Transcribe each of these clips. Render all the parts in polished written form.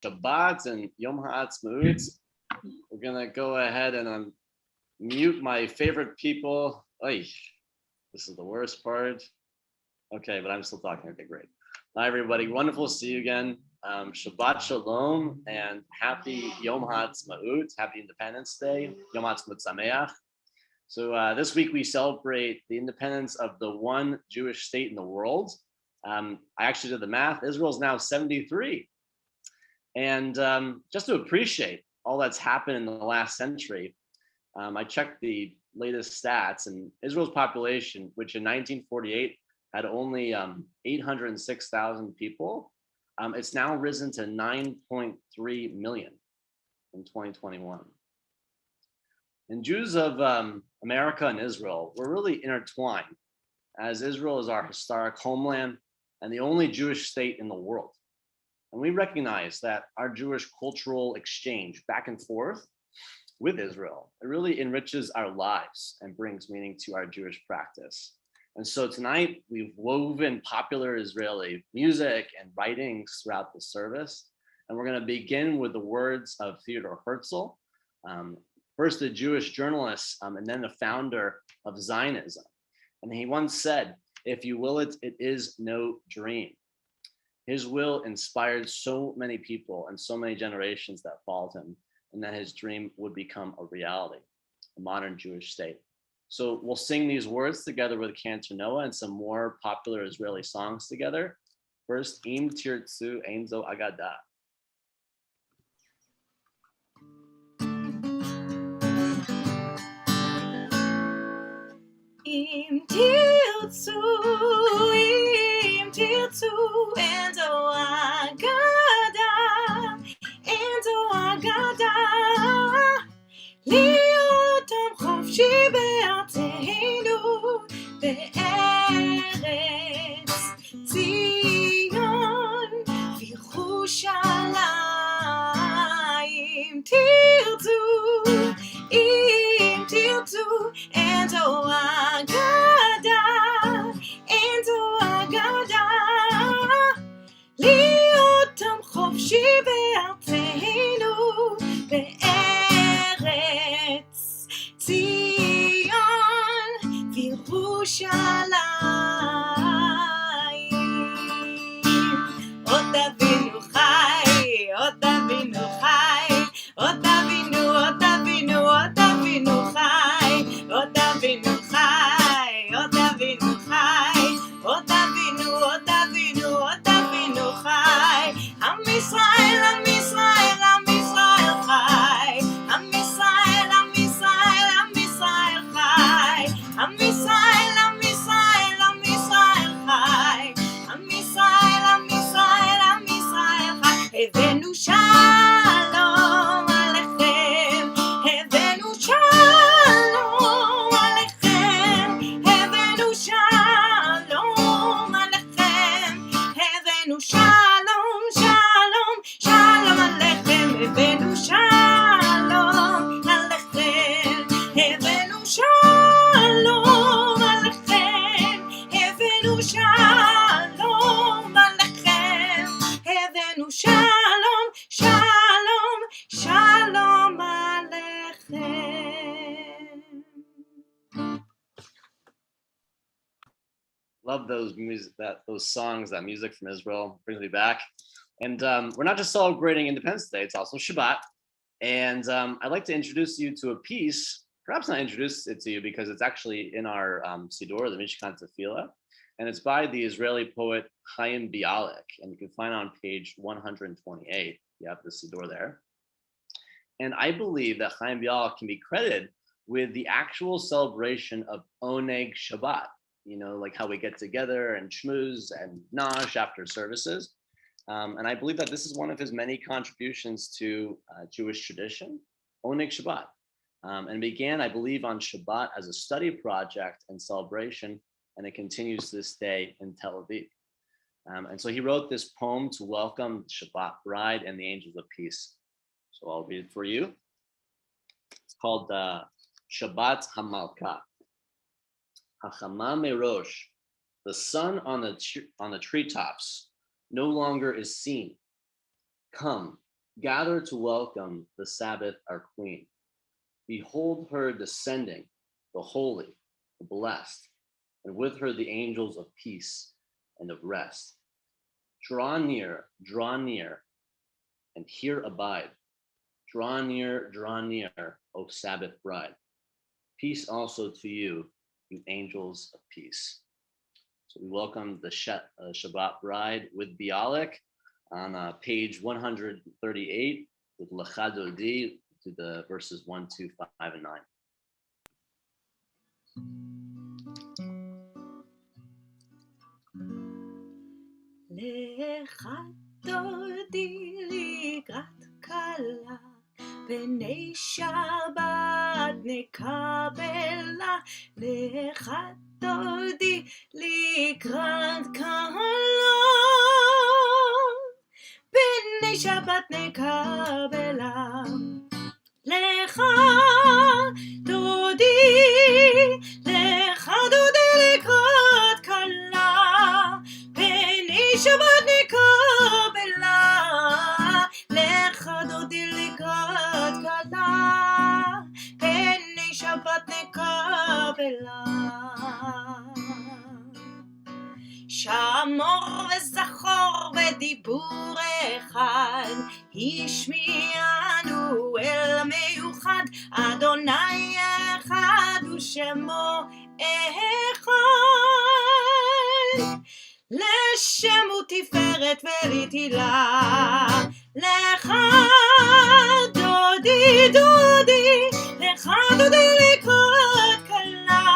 Shabbat and Yom Ha'atzmaut. We're gonna go ahead and mute my favorite people. Oy, this is the worst part. Okay, but I'm still talking. Okay, great. Hi, everybody. Wonderful to see you again. Shabbat Shalom and happy Yom Ha'atzmaut. Happy Independence Day. Yom Ha'atzmaut Sameach. So this week we celebrate the independence of the one Jewish state in the world. I actually did the math. Israel is now 73. And just to appreciate all that's happened in the last century, I checked the latest stats, and Israel's population, which in 1948 had only 806,000 people, it's now risen to 9.3 million in 2021. And Jews of America and Israel were really intertwined, as Israel is our historic homeland and the only Jewish state in the world. And we recognize that our Jewish cultural exchange back and forth with Israel, it really enriches our lives and brings meaning to our Jewish practice. And so tonight we've woven popular Israeli music and writings throughout the service. And we're going to begin with the words of Theodor Herzl, first a Jewish journalist and then the founder of Zionism. And he once said, "If you will it, it is no dream." His will inspired so many people and so many generations that followed him, and that his dream would become a reality, a modern Jewish state. So we'll sing these words together with Cantor and some more popular Israeli songs together. First, Im Tirtzu Ein Zo Agada. Im tirtzu, en zo agada, להיות עם חופשי בארצנו, בארץ ציון וירושלים. אם תרצו, אין זו אגדה, להיות עם חופשי בארצנו, בארץ ציון וירושלים. עוד אבינו חי, עוד אבינו חי, עוד אבינו חי, עוד אבינו חי, עוד אבינו חי, עוד אבינו חי. עם ישראל, עם ישראל, עם ישראל חי, עם ישראל, עם ישראל, עם ישראל חי, עם ישראל, עם ישראל, עם ישראל חי, עם ישראל, עם ישראל, עם ישראל חי. הבאנו שלום עליכם, הבאנו שלום עליכם, הבאנו שלום עליכם, הבאנו שלום, שלום, שלום עליכם, הבאנו שלום עליכם, הבאנו שלום עליכם, הבאנו שלום עליכם, הבאנו שלום, שלום, שלום עליכם. Love those songs, that music from Israel brings me back. And we're not just celebrating Independence Day, it's also Shabbat. And I'd like to introduce you to a piece, perhaps not introduce it to you because it's actually in our Siddur, the Mishkan Tefillah. And it's by the Israeli poet Chaim Bialik. And you can find it on page 128. You have the Siddur there. And I believe that Chaim Bialik can be credited with the actual celebration of Oneg Shabbat. You know, like how we get together and schmooze and nosh after services. And I believe that this is one of his many contributions to Jewish tradition, Oneg Shabbat. And began, I believe, on Shabbat as a study project and celebration, and it continues to this day in Tel Aviv. And so he wrote this poem to welcome the Shabbat bride and the angels of peace. So I'll read it for you. It's called Shabbat HaMalkah. Hachama Merosh, the sun on the treetops no longer is seen. Come, gather to welcome the Sabbath, our Queen. Behold her descending, the holy, the blessed, and with her the angels of peace and of rest. Draw near, and here abide. Draw near, O Sabbath bride. Peace also to you, you angels of peace. So we welcome the Shabbat bride with Bialik on page 138 with Lecha Dodi to the verses 1, 2, 5, and 9. Lecha Dodi לקראת כלה, פני שבת נקבלה. lecha דודי לקראת כלה, פני שבת נקבלה. lecha דודי לקראת כלה, פני שבת נקבלה. lecha דודי לקראת כלה, פני שבת נקבלה. שמור וזכור בדיבור אחד, השמיענו אל מיוחד. אדוני אחד ושמו אחד, לשם ותפארת ולתהילה. lecha דודי lecha דודי לקראת כלה,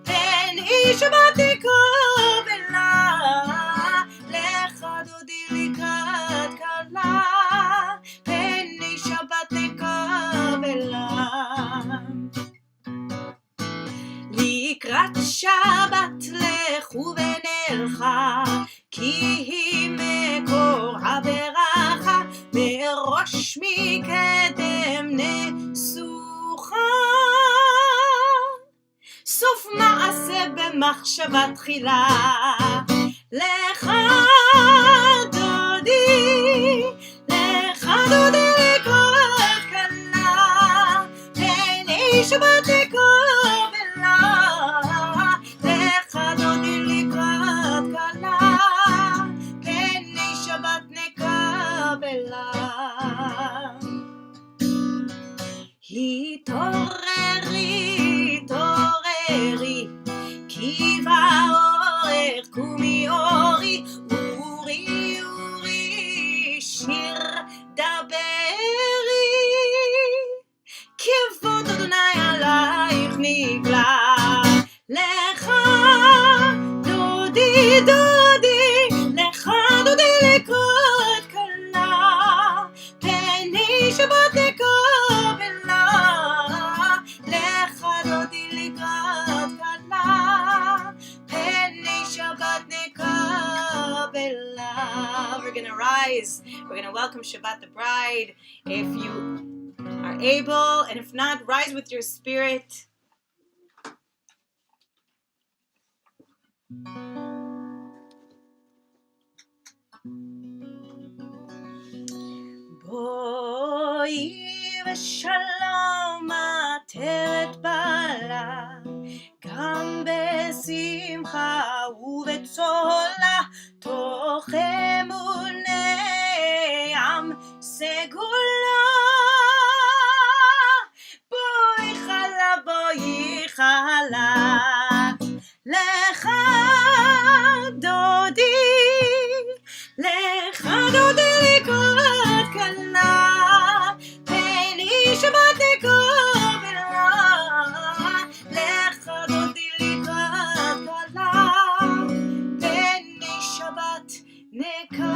פני שבת נקבלה. lecha דודי לקראת כלה, פני שבת נקבלה. לקראת שבת לכו ונלכה, כי היא מקור הברכה. מראש מקדם נסוכה, סוף מעשה במחשבה תחילה. lecha דודי לקראת כלה, פני שבת נקבלה. lecha דודי לקראת כלה, פני שבת נקבלה. התעוררי, התעוררי, כי באורך קומי אורי. אורי, אורי, שיר דברי, כבוד אדוני עלייך נגלה. lecha דודי lecha דודי לקראת כלה, פני שבת נקבלה. lecha דודי לקראת כלה, פני שבת נקבלה. We're gonna rise. We're gonna welcome Shabbat the bride. If you are able, and if not, rise with your spirit. בואי ושלום עטרת בעלה, גם בשמחה ובצהלה, תוך אמוני עם סגולה. בואי חלה, בואי חלה, lecha דודי לקראת כלה, פני שבת נקבלה. lecha דודי לקראת כלה, פני שבת נקבלה.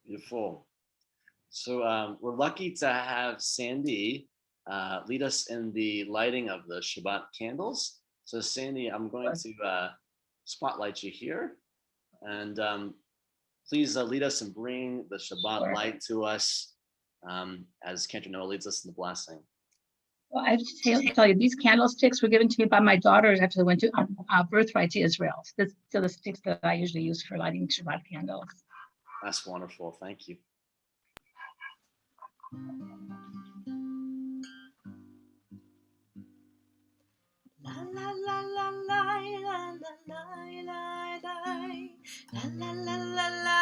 Beautiful. So we're lucky to have Sandy lead us in the lighting of the Shabbat candles. So Sandy, I'm going to spotlight you here, and please lead us and bring the Shabbat light to us as Cantor leads us in the blessing. Well, I have to tell you, these candlesticks were given to me by my daughters after they went to birthright to Israel. These are the sticks that I usually use for lighting Shabbat candles. That's wonderful. Thank you. La la la la la la la la la la la la la la la la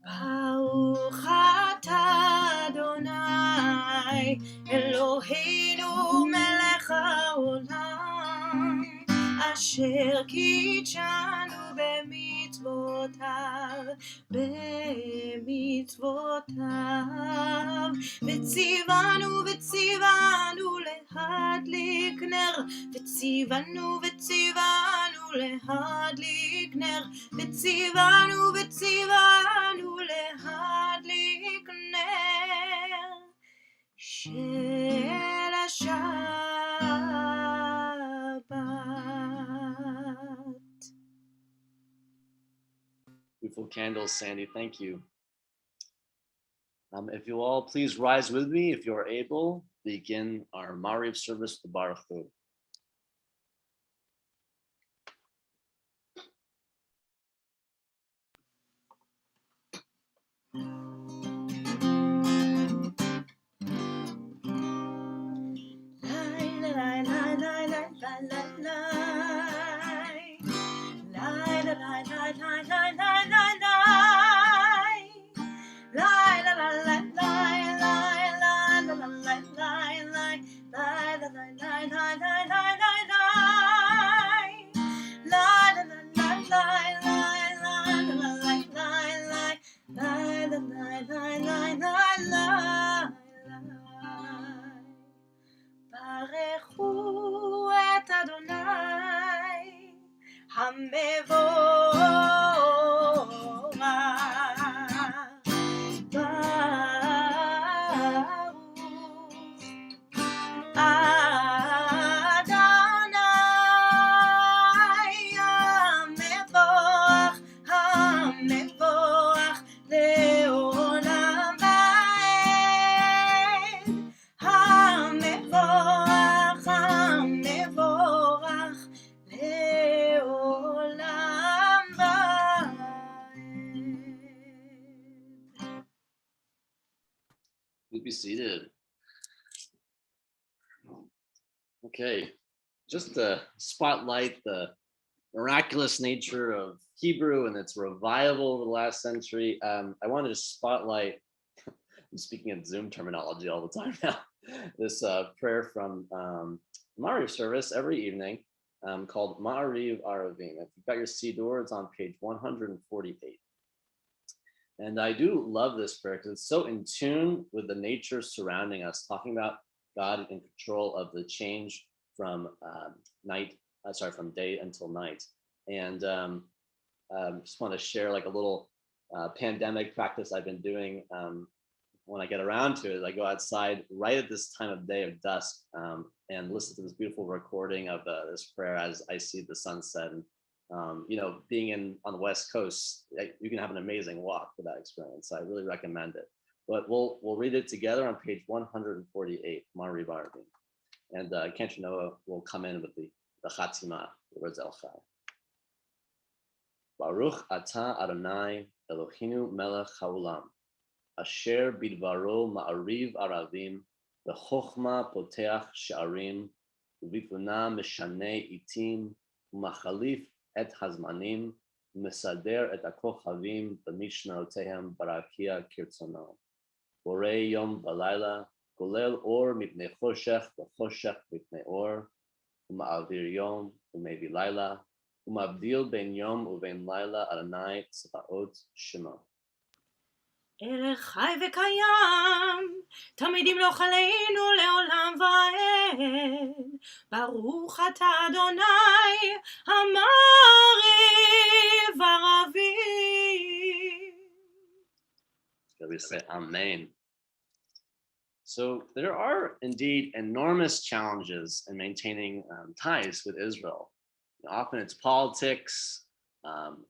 Baruch atah Adonai Eloheinu melech haolam Asher קידשנו במצוותיו, במצוותיו. וציוונו להדליק נר, וציוונו להדליק נר, וציוונו להדליק נר של השבת. Beautiful candles, Sandy. Thank you. If you all please rise with me, if you're able, begin our Mariv service, the Baruch Hu. ברכו את אדוני המבורך Be seated. Okay, just to spotlight the miraculous nature of Hebrew and its revival over the last century, I wanted to spotlight, I'm speaking in Zoom terminology all the time now, this prayer from Mariv service every evening called Ma'ariv Aravim. If you've got your Siddur, it's on page 148. And I do love this prayer because it's so in tune with the nature surrounding us, talking about God in control of the change from from day until night. And just want to share like a little pandemic practice I've been doing when I get around to it. I go outside right at this time of day of dusk and listen to this beautiful recording of this prayer as I see the sunset. And being on the West Coast, you can have an amazing walk for that experience. I really recommend it. But we'll read it together on page 148, Mariv Aravim. And Cantor Noah will come in with the Chatzima, the words El Chai. Baruch atah Adonai Eloheinu melech haolam, asher bidvaro ma'ariv aravim, v'chochma poteach she'arim, u'bituna meshane itim, u'machalif et hazmanim, u'mesader et hakochavim b'mishnarotehem barakia kirtzono. Borei yom v'layla, golel or mipnei choshech v'choshech mipnei or, u'ma'avir yom u'mevi layla, u'mabdil ben yom u'ben layla Adonai tzvaot shemo. אל חי וקיים, תמיד ימלוך עלינו לעולם ועד. ברוך אתה אדוני, המעריב ערבים. We say Amen. So there are indeed enormous challenges in maintaining ties with Israel. Often it's politics,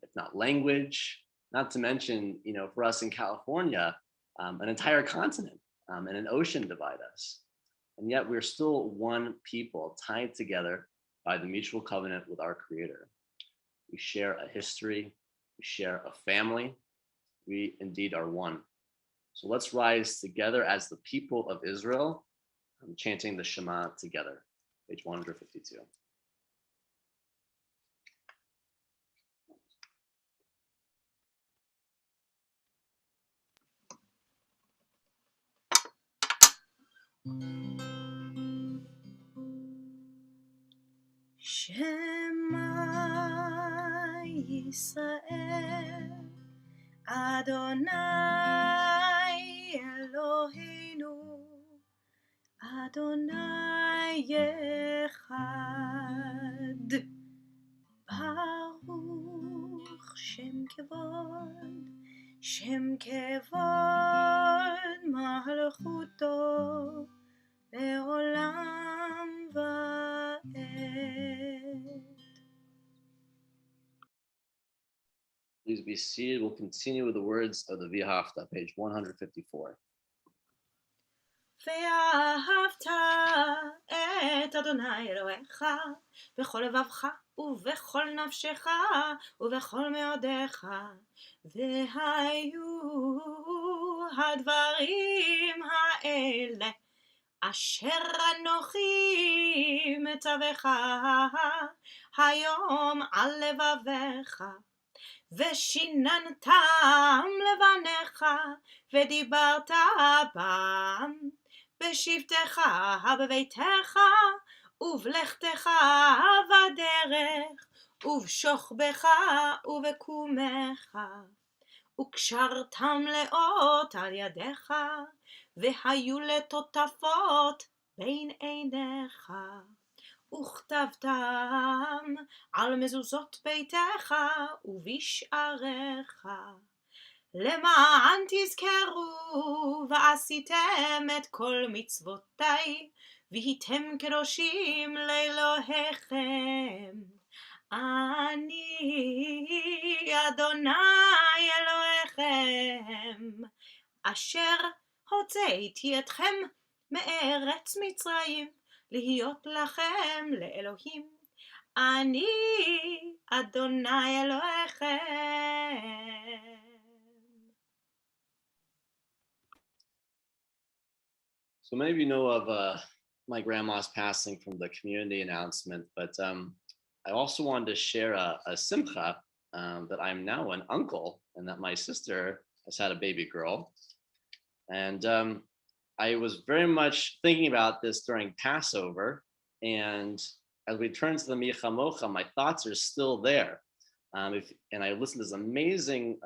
if not language, not to mention, for us in California, an entire continent and an ocean divide us. And yet we're still one people tied together by the mutual covenant with our Creator. We share a history, we share a family, we indeed are one. So let's rise together as the people of Israel, chanting the Shema together, page 152. Shema Yisrael Adonai Eloheinu Adonai Echad Baruch Shem Kevod Malchuto Le'olam Va'ed. Please be seated. We'll continue with the words of the V'ahavta, page 154. ואהבת את אדוני אלוהיך בכל לבבך ובכל נפשך ובכל מאודיך, והיו הדברים האלה אשר אנוכי מצווך היום על לבביך, ושיננתם לבניך ודיברת בם בשבתך בביתך ובלכתך בדרך ובשוכבך ובקומך, וקשרתם לאות על ידיך והיו לטוטפות בין עיניך, וכתבתם על מזוזות ביתך ובשעריך, למען תזכרו ועשיתם את כל מצוותי והייתם קדושים לאלוהיכם. אני אדוני אלוהיכם אשר הוצאתי אתכם מארץ מצרים להיות לכם לאלוהים. אני אדוני אלוהיכם. So many of you know of my grandma's passing from the community announcement, but I also wanted to share a simcha that I'm now an uncle and that my sister has had a baby girl. And I was very much thinking about this during Passover. And as we turn to the Michamocha, my thoughts are still there. And I listened to this amazing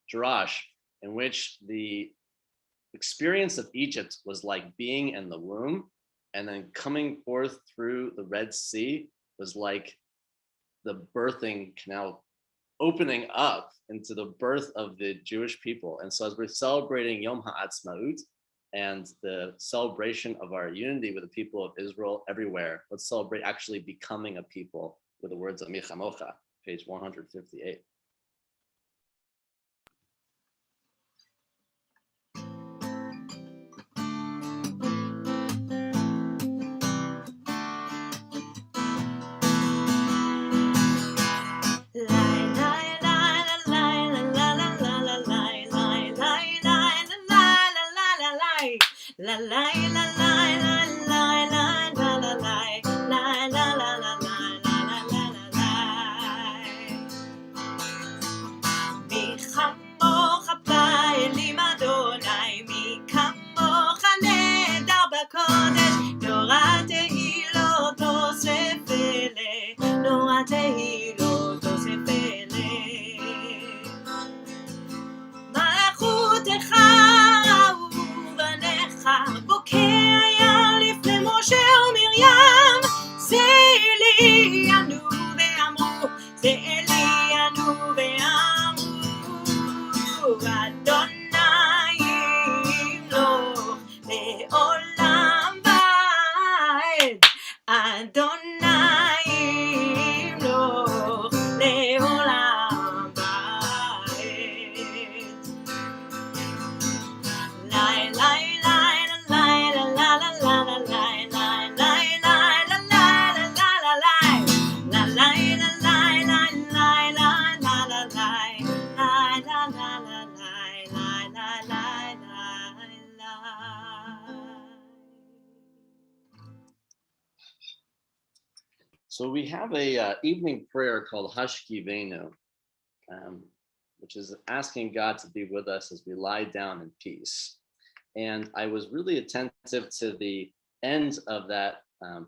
drash in which the experience of Egypt was like being in the womb, and then coming forth through the Red Sea was like the birthing canal opening up into the birth of the Jewish people. And so as we're celebrating Yom HaAtzmaut and the celebration of our unity with the people of Israel everywhere, let's celebrate actually becoming a people with the words of Michamocha, page 158. La la la la la la la la la la la la la la la la. מי כמוך פעלים אדוני, מי כמוך נהדר בקודש, נורא תהילות אוסף אלה, נורא תהילות אוסף אלה. מלכותך בוקע היה לפני משה ומרים, זה אלינו ואמרו, זה אלינו ואמרו, אדוני ימלוך לעולם ועד, אדוני ימלוך So we have a evening prayer called Hashkivenu, which is asking God to be with us as we lie down in peace. And I was really attentive to the end of that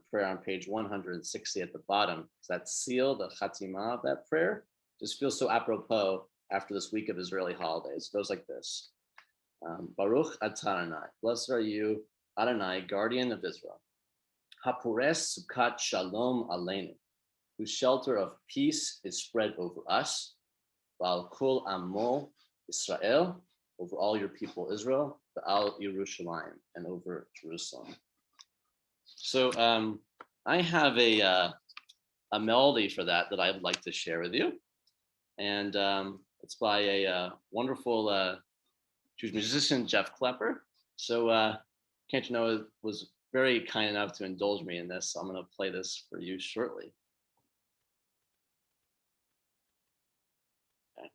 prayer on page 160 at the bottom. That seal, the Chatima of that prayer, just feels so apropos after this week of Israeli holidays. It goes like this. Baruch atah Adonai, blessed are you, Adonai, guardian of Israel. Hapures sukat shalom aleinu, whose shelter of peace is spread over us. Val kol amo Israel, over all your people Israel. Al Yerushalayim, and over Jerusalem. So I have a melody for that I'd like to share with you, and it's by a wonderful Jewish musician, Jeff Klepper. So Cantor was very kind enough to indulge me in this. So I'm going to play this for you shortly. Okay.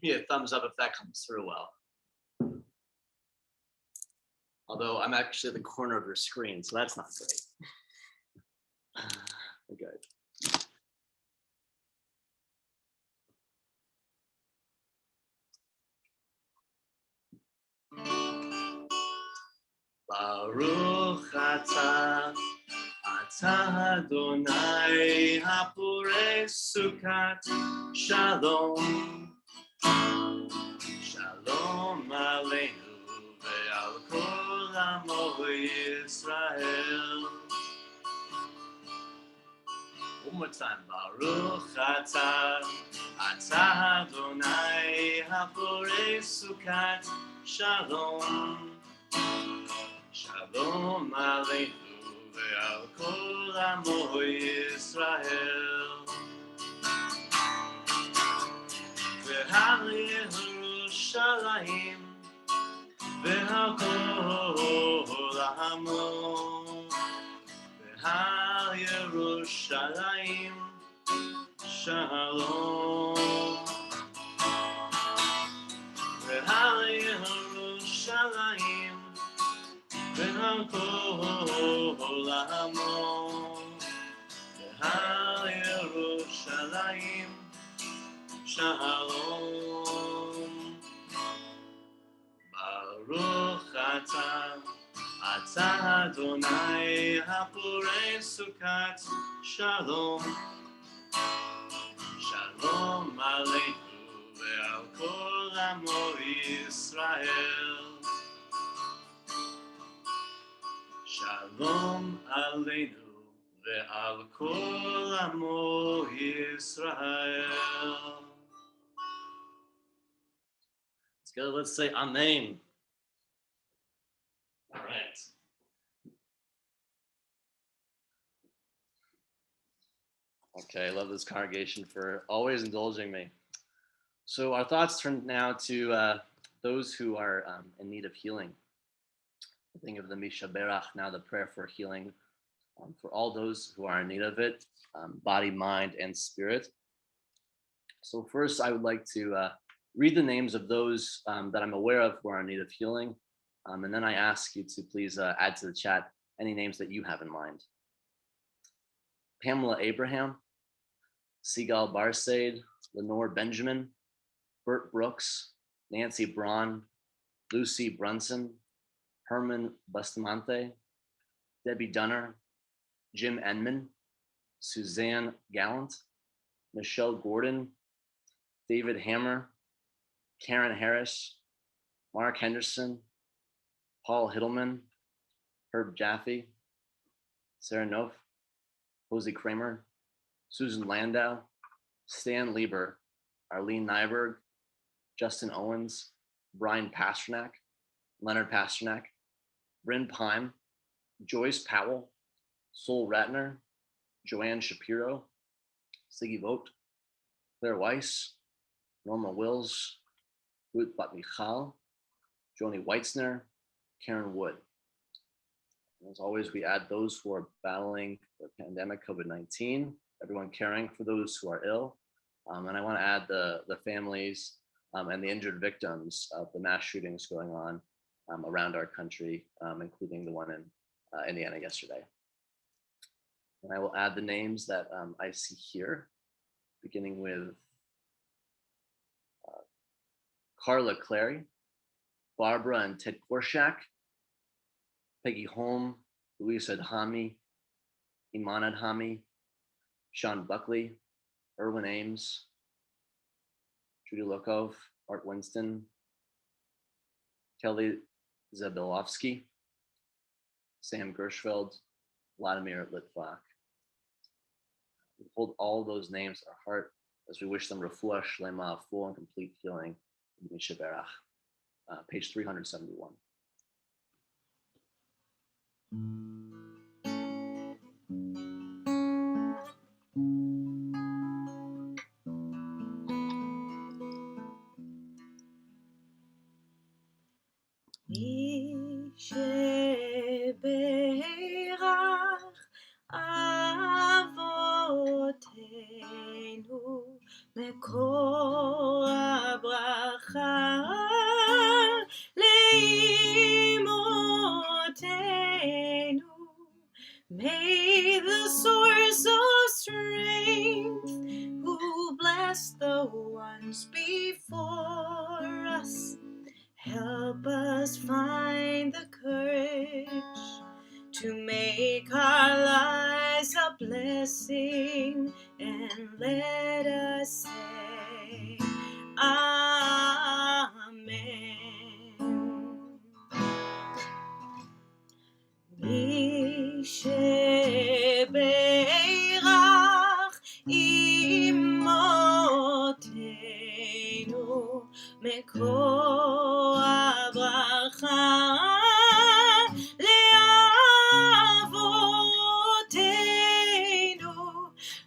Give me a thumbs up if that comes through well. Although I'm actually at the corner of your screen, so that's not great. Okay. Baruch atah Adonai hapurei sukat shalom. Shalom aleinu ve'al kol amo Yisrael. One more time. Baruch atah Adonai hapurei sukat shalom. Shalom aleinu ve'al kol amo Yisrael. Ve'al Yerushalayim ve'al kol amo. Ve'al Yerushalayim shalom. Ve'al Yerushalayim ve'al kol amo. Ve'al Yerushalayim shalom. Baruch atah Adonai hapurei sukat shalom. Shalom aleinu ve'al kol amo Yisrael. Shalom aleinu ve'al kol amo Yisrael. Let's go. Let's say Amen. All right. Okay, I love this congregation for always indulging me. So our thoughts turn now to those who are in need of healing. Think of the Mishaberach, now the prayer for healing for all those who are in need of it, body, mind, and spirit. So first, I would like to read the names of those that I'm aware of who are in need of healing. And then I ask you to please add to the chat any names that you have in mind. Pamela Abraham, Sigal Barsaid, Lenore Benjamin, Bert Brooks, Nancy Braun, Lucy Brunson, Herman Bustamante, Debbie Dunner, Jim Enman, Suzanne Gallant, Michelle Gordon, David Hammer, Karen Harris, Mark Henderson, Paul Hiddleman, Herb Jaffe, Sarah Nof, Posey Kramer, Susan Landau, Stan Lieber, Arlene Nyberg, Justin Owens, Brian Pasternak, Leonard Pasternak, Bryn Pime, Joyce Powell, Sol Ratner, Joanne Shapiro, Siggy Vogt, Claire Weiss, Norma Wills, Ruth Bat-Michal, Joni Weitzner, Karen Wood. As always, we add those who are battling the pandemic COVID-19, everyone caring for those who are ill. And I want to add the families and the injured victims of the mass shootings going on around our country, including the one in Indiana yesterday. And I will add the names that I see here, beginning with Carla Clary, Barbara and Ted Korshak, Peggy Holm, Louisa Adhami, Iman Adhami, Sean Buckley, Erwin Ames, Judy Lokov, Art Winston, Kelly Zabilovsky, Sam Gershfeld, Vladimir Litvak. We hold all those names in our heart as we wish them refuah shlema, full and complete healing. Page 371. אבותינו מקור הברכה לאמותינו. May the source of strength who blessed the ones before us help us find the courage to make our lives a blessing, and let us say Amen. מי שברך אמותינו מקור הברכה לאבותינו.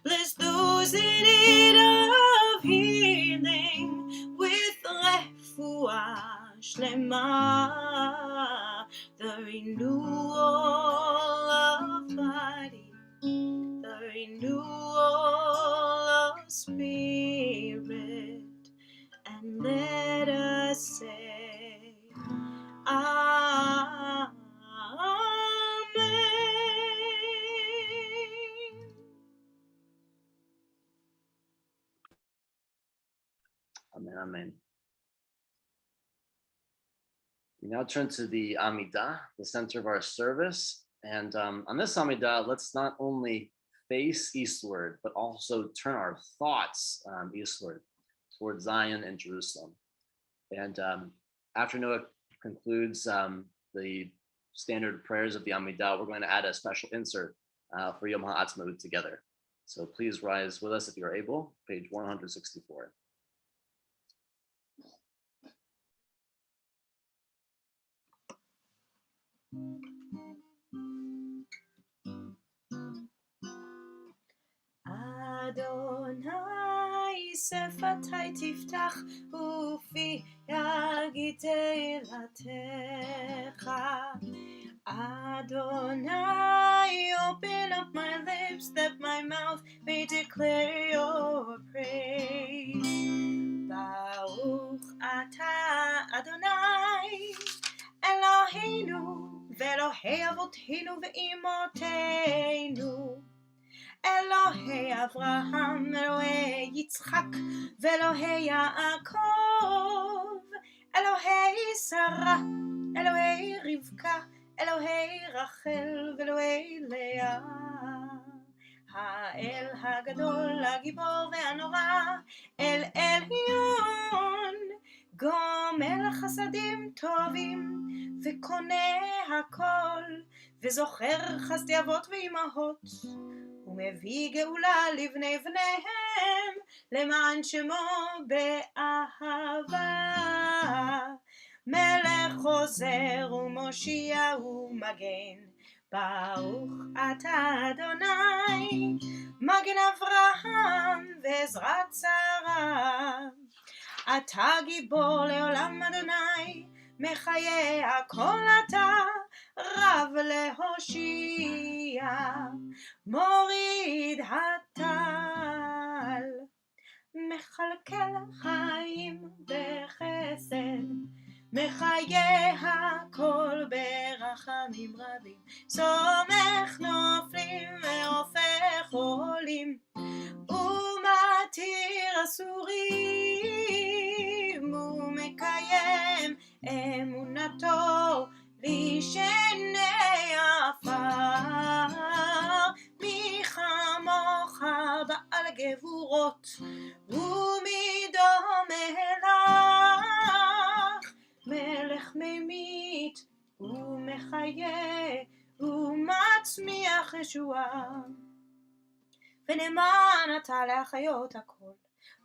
Bless those in need of healing with refuah shlema, the renewal of body, the renewal of spirit, and let us say Amen. Amen, amen. We now turn to the Amidah, the center of our service. And on this Amidah, let's not only face eastward, but also turn our thoughts eastward towards Zion and Jerusalem. And after Noah concludes the standard prayers of the Amidah, we're going to add a special insert for Yom HaAtzmaut together. So please rise with us if you're able, page 164. אדוני שפתי תפתח ופי יגיד תהילתך. Adonai, open up my lips that my mouth may declare your praise. Baruch atah Adonai Eloheinu ve'Elohei avotenu ve'imotenu, Elohei Avraham, Elohei Yitzchak, ve'Elohei Yaakov, Elohei Sarah, Elohei Rivka, Elohei Rachel, ve'Elohei Leah. האל הגדול, הגיבור והנורא, אל עליון, גומל חסדים טובים, וקונה הכל, וזוכר חסדי אבות ואימהות, ומביא גאולה לבני בניהם, למען שמו באהבה. מלך חוזר ומושיע ומגן, ברוך אתה אדוני, מגן אברהם ועזרת שרה. אתה גיבור לעולם אדוני, מחיי הכל אתה, רב להושיע, מוריד הטל, מכלכל חיים בחסד, מחיי הכל ברחמים רבים, סומך נופלים והופך עולים, ומתיר אסורים, ומקיים אמונתו לשני עפר. מי כמוך בעל גבורות, ומי דומה לך, מלך ממית ומחיה ומצמיח ישועה, ונאמן אתה להחיות הכל.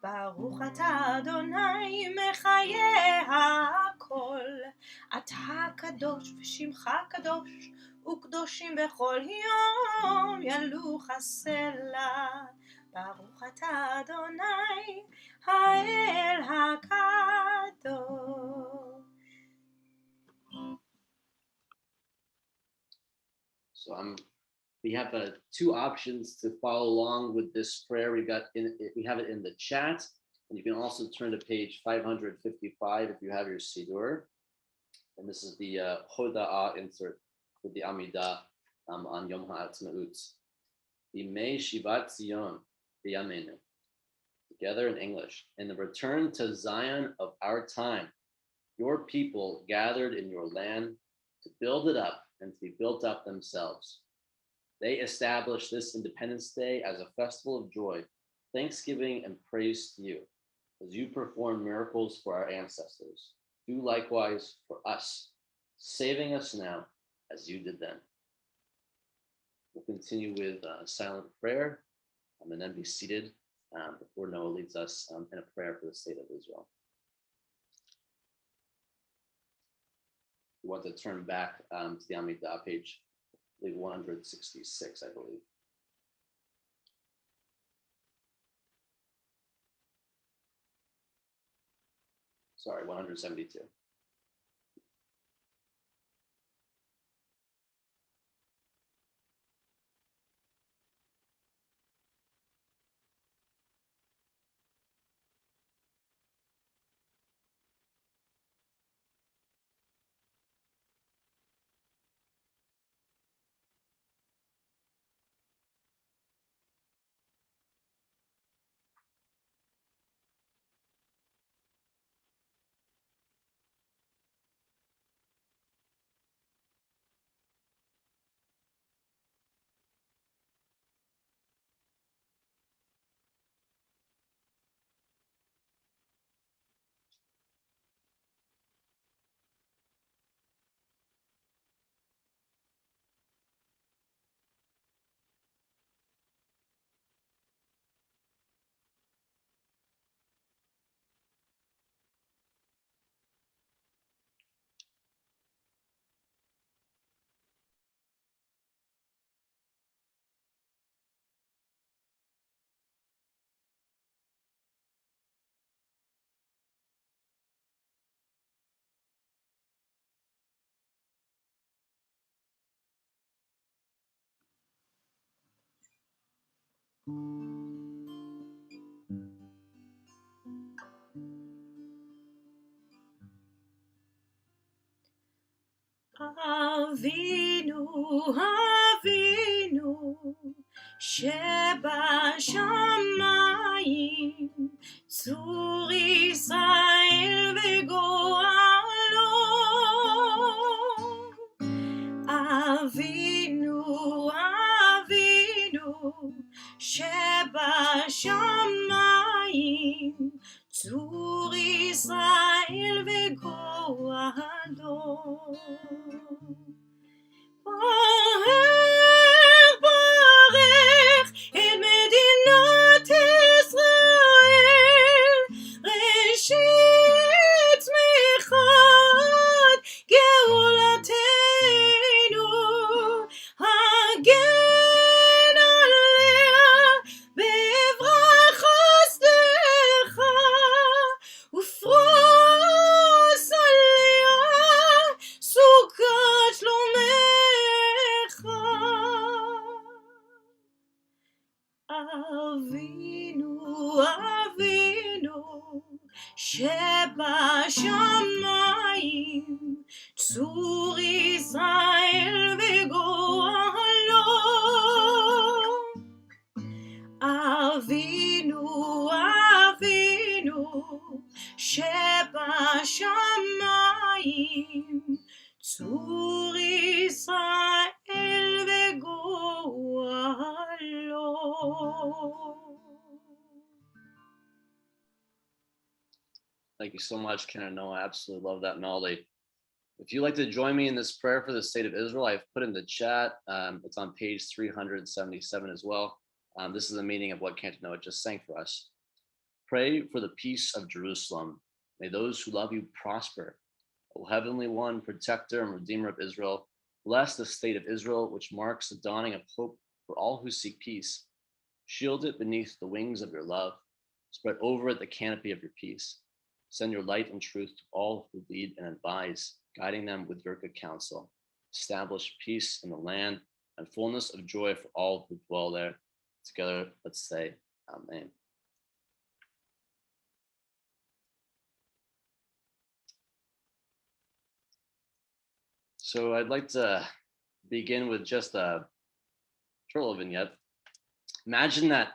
ברוך אתה אדוני מחיי הכל. אתה קדוש ושמך קדוש, וקדושים בכל יום ילוך הסלע. ברוך אתה אדוני האל הקדוש. So we have two options to follow along with this prayer. We have it in the chat, and you can also turn to page 555 if you have your Siddur. And this is the Hoda'ah insert with the Amidah on Yom HaAtzmaut. Bimei Shivat Zion B'Yameinu. Together in English. In the return to Zion of our time, your people gathered in your land to build it up and to be built up themselves. They established this Independence Day as a festival of joy, thanksgiving, and praise to you, as you perform miracles for our ancestors. Do likewise for us, saving us now as you did then. We'll continue with silent prayer and then be seated before Noah leads us in a prayer for the state of Israel. We want to turn back to the Amidah page, I believe 166, I believe. Sorry, 172. אבינו, אבינו, שבשמיים, צור ישראל וגואלו. אבינו, אבינו, שבשמיים, צור ישראל וגואלו. ברך, ברך את מדינת ישראל, ראשית צמיחת גאולתנו, שבשמיים, צור ישראל וגואלו. אבינו, אבינו, שבשמיים, צור ישראל וגואלו. Thank you so much, Cantor. No, I absolutely love that melody. If you'd like to join me in this prayer for the state of Israel, I've put in the chat. It's on page 377 as well. This is the meaning of what Cantor Noah just sang for us. Pray for the peace of Jerusalem. May those who love you prosper. O Heavenly One, protector and redeemer of Israel, bless the state of Israel, which marks the dawning of hope for all who seek peace. Shield it beneath the wings of your love. Spread over it the canopy of your peace. Send your light and truth to all who lead and advise, guiding them with your good counsel. Establish peace in the land and fullness of joy for all who dwell there. Together, let's say Amen. So I'd like to begin with just a short vignette. Imagine that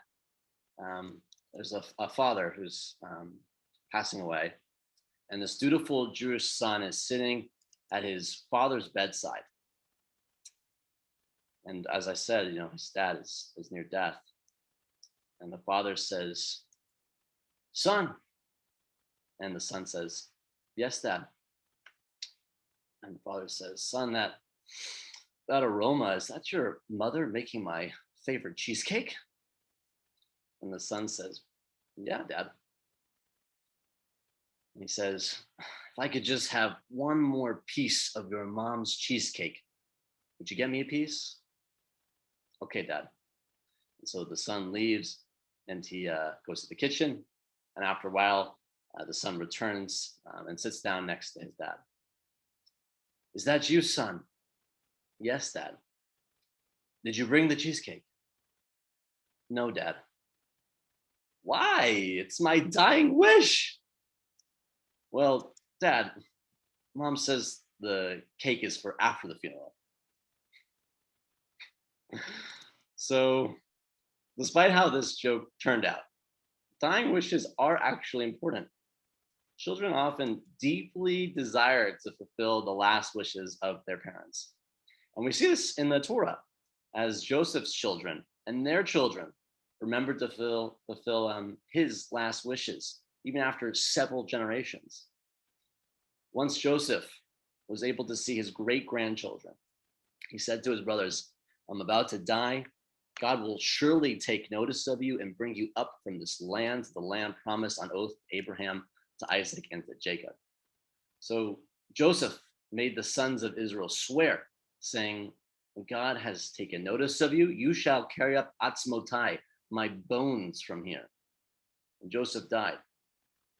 there's a father who's passing away, and this dutiful Jewish son is sitting at his father's bedside. And as I said, his dad is near death. And the father says, "Son." And the son says, "Yes, Dad." And the father says, "Son, that aroma, is that your mother making my favorite cheesecake?" And the son says, "Yeah, Dad." And he says, "If I could just have one more piece of your mom's cheesecake, would you get me a piece?" "Okay, Dad." And so the son leaves and he goes to the kitchen. And after a while, the son returns and sits down next to his dad. "Is that you, son?" "Yes, Dad." "Did you bring the cheesecake?" "No, Dad." "Why? It's my dying wish." "Well, Dad, Mom says the cake is for after the funeral." So, despite how this joke turned out, dying wishes are actually important. Children often deeply desire to fulfill the last wishes of their parents. And we see this in the Torah, as Joseph's children and their children remembered to fulfill his last wishes, even after several generations. Once Joseph was able to see his great-grandchildren, he said to his brothers, "I'm about to die. God will surely take notice of you and bring you up from this land, the land promised on oath to Abraham, to Isaac, and to Jacob." So Joseph made the sons of Israel swear, saying, "When God has taken notice of you, you shall carry up atzmotai, my bones, from here." And Joseph died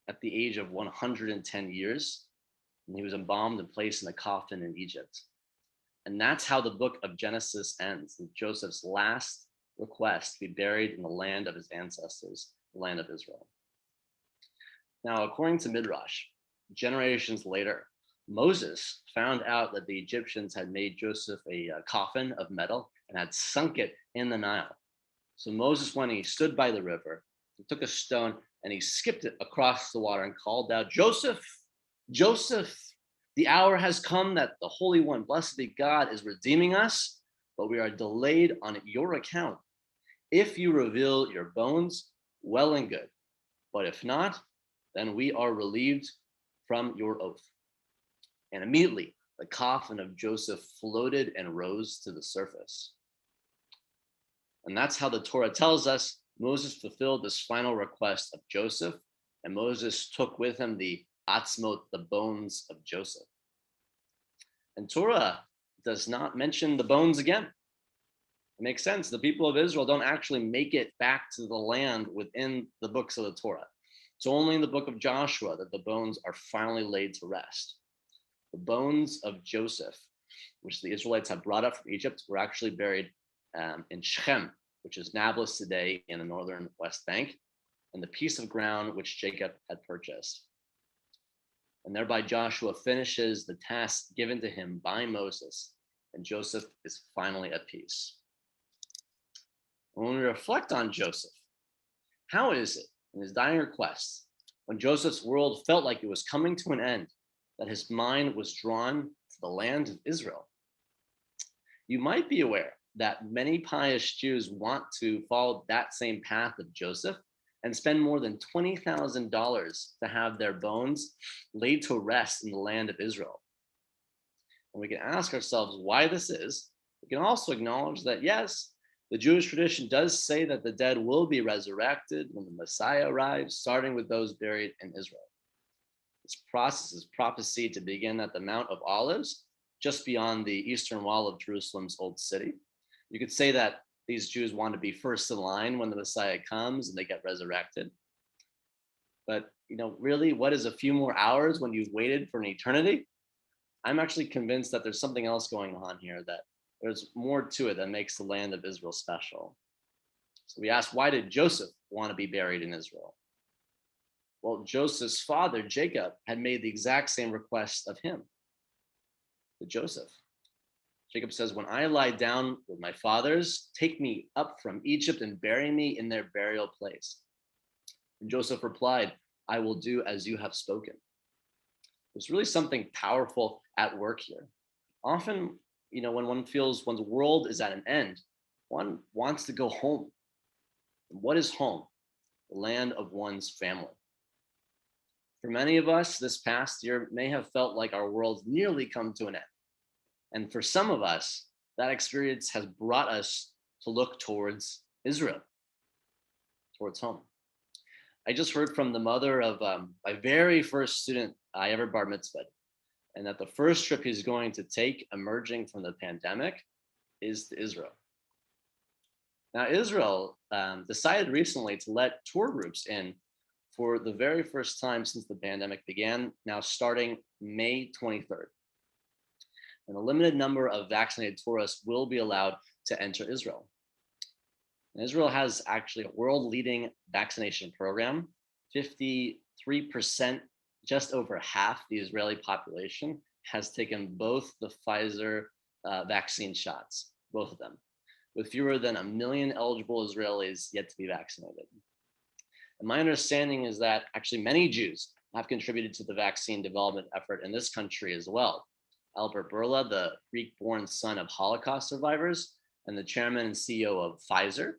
at the age of 110 years, and he was embalmed and placed in a coffin in Egypt. And that's how the book of Genesis ends, with Joseph's last request to be buried in the land of his ancestors, the land of Israel. Now, according to Midrash, generations later, Moses found out that the Egyptians had made Joseph a coffin of metal and had sunk it in the Nile. So Moses, when he stood by the river, he took a stone and he skipped it across the water and called out, "Joseph, Joseph, the hour has come that the Holy One, blessed be God, is redeeming us, but we are delayed on your account. If you reveal your bones, well and good. But if not, then we are relieved from your oath." And immediately the coffin of Joseph floated and rose to the surface. And that's how the Torah tells us Moses fulfilled this final request of Joseph, and Moses took with him the atzmot, the bones of Joseph. And Torah does not mention the bones again. It makes sense. The people of Israel don't actually make it back to the land within the books of the Torah. It's only in the book of Joshua that the bones are finally laid to rest. The bones of Joseph, which the Israelites had brought up from Egypt, were actually buried in Shechem, which is Nablus today in the northern West Bank, and the piece of ground which Jacob had purchased. And thereby Joshua finishes the task given to him by Moses, and Joseph is finally at peace. And when we reflect on Joseph, how is it in his dying request, when Joseph's world felt like it was coming to an end, that his mind was drawn to the land of Israel? You might be aware that many pious Jews want to follow that same path of Joseph and spend more than $20,000 to have their bones laid to rest in the land of Israel. And we can ask ourselves why this is. We can also acknowledge that, yes, the Jewish tradition does say that the dead will be resurrected when the Messiah arrives, starting with those buried in Israel. This process is prophesied to begin at the Mount of Olives, just beyond the eastern wall of Jerusalem's old city. You could say that these Jews want to be first in line when the Messiah comes and they get resurrected. But, really, what is a few more hours when you've waited for an eternity? I'm actually convinced that there's something else going on here, that there's more to it that makes the land of Israel special. So we ask, why did Joseph want to be buried in Israel? Well, Joseph's father, Jacob, had made the exact same request of him, to Joseph. Jacob says, when I lie down with my fathers, take me up from Egypt and bury me in their burial place. And Joseph replied, I will do as you have spoken. There's really something powerful at work here. Often, when one feels one's world is at an end, one wants to go home. And what is home? The land of one's family. For many of us, this past year may have felt like our world's nearly come to an end. And for some of us, that experience has brought us to look towards Israel, towards home. I just heard from the mother of my very first student I ever bar mitzvahed, and that the first trip he's going to take emerging from the pandemic is to Israel. Now, Israel decided recently to let tour groups in for the very first time since the pandemic began, now starting May 23rd. And a limited number of vaccinated tourists will be allowed to enter Israel. And Israel has actually a world-leading vaccination program. 53%, just over half the Israeli population, has taken both the Pfizer vaccine shots, both of them, with fewer than 1 million eligible Israelis yet to be vaccinated. And my understanding is that actually many Jews have contributed to the vaccine development effort in this country as well. Albert Bourla, the Greek-born son of Holocaust survivors and the chairman and CEO of Pfizer,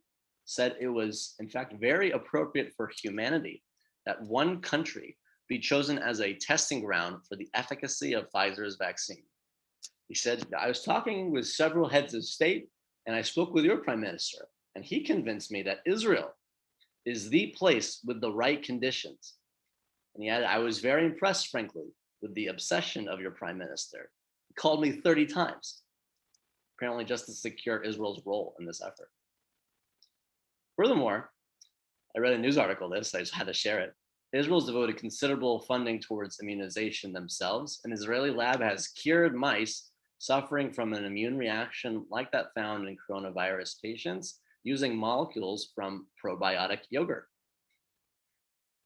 said it was, in fact, very appropriate for humanity that one country be chosen as a testing ground for the efficacy of Pfizer's vaccine. He said, I was talking with several heads of state, and I spoke with your prime minister, and he convinced me that Israel is the place with the right conditions. And he added, I was very impressed, frankly, with the obsession of your prime minister. He called me 30 times, apparently just to secure Israel's role in this effort. Furthermore, I read a news article I just had to share it. Israel's devoted considerable funding towards immunization themselves. An Israeli lab has cured mice suffering from an immune reaction like that found in coronavirus patients using molecules from probiotic yogurt.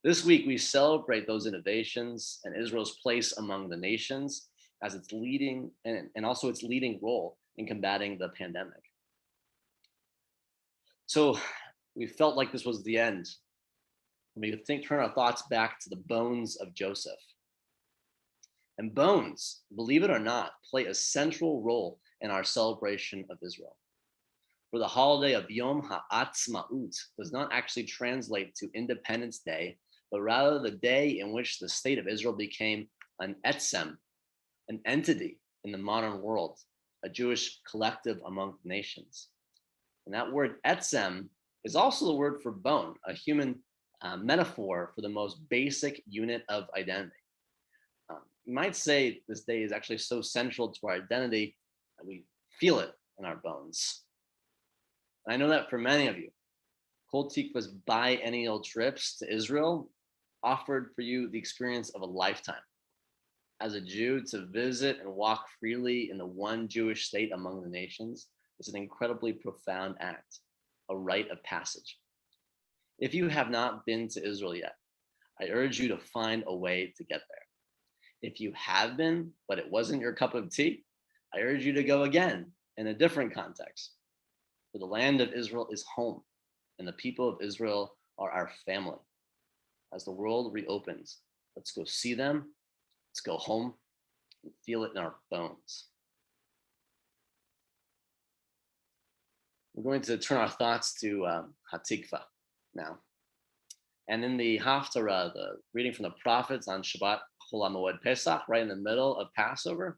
This week, we celebrate those innovations and Israel's place among the nations as its leading and also its leading role in combating the pandemic. So we felt like this was the end. We turn our thoughts back to the bones of Joseph. And bones, believe it or not, play a central role in our celebration of Israel. For the holiday of Yom Ha does not actually translate to Independence Day, but rather the day in which the state of Israel became an etzem, an entity in the modern world, a Jewish collective among the nations. And that word etzem is also the word for bone, a human metaphor for the most basic unit of identity. You might say this day is actually so central to our identity that we feel it in our bones. And I know that for many of you, Kol Tikva's biennial trips to Israel offered for you the experience of a lifetime. As a Jew, to visit and walk freely in the one Jewish state among the nations is an incredibly profound act, a rite of passage. If you have not been to Israel yet, I urge you to find a way to get there. If you have been, but it wasn't your cup of tea, I urge you to go again in a different context. For the land of Israel is home, and the people of Israel are our family. As the world reopens, let's go see them, let's go home, and feel it in our bones. We're going to turn our thoughts to Hatikva now. And in the Haftarah, the reading from the prophets on Shabbat Chol HaMoed Pesach, right in the middle of Passover,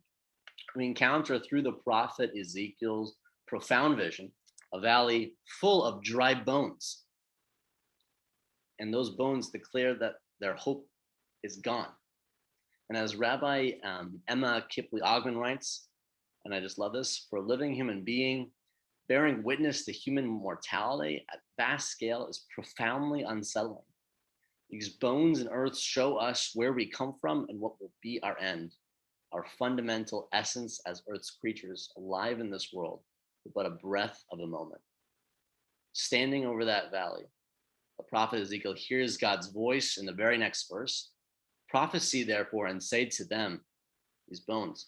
we encounter through the prophet Ezekiel's profound vision a valley full of dry bones. And those bones declare that their hope is gone. And as Rabbi Emma Kipley-Ogman writes, and I just love this, for a living human being, bearing witness to human mortality at vast scale is profoundly unsettling. These bones and earth show us where we come from and what will be our end, our fundamental essence as Earth's creatures alive in this world, but a breath of a moment. Standing over that valley, the prophet Ezekiel hears God's voice in the very next verse. Prophesy, therefore, and say to them, these bones,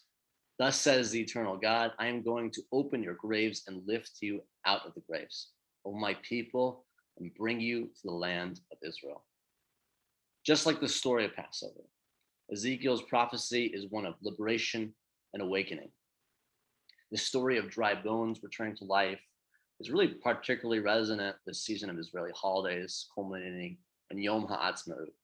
thus says the eternal God, I am going to open your graves and lift you out of the graves, O my people, and bring you to the land of Israel. Just like the story of Passover, Ezekiel's prophecy is one of liberation and awakening. The story of dry bones returning to life is really particularly resonant this season of Israeli holidays, culminating in Yom Ha Shoah Shabbat.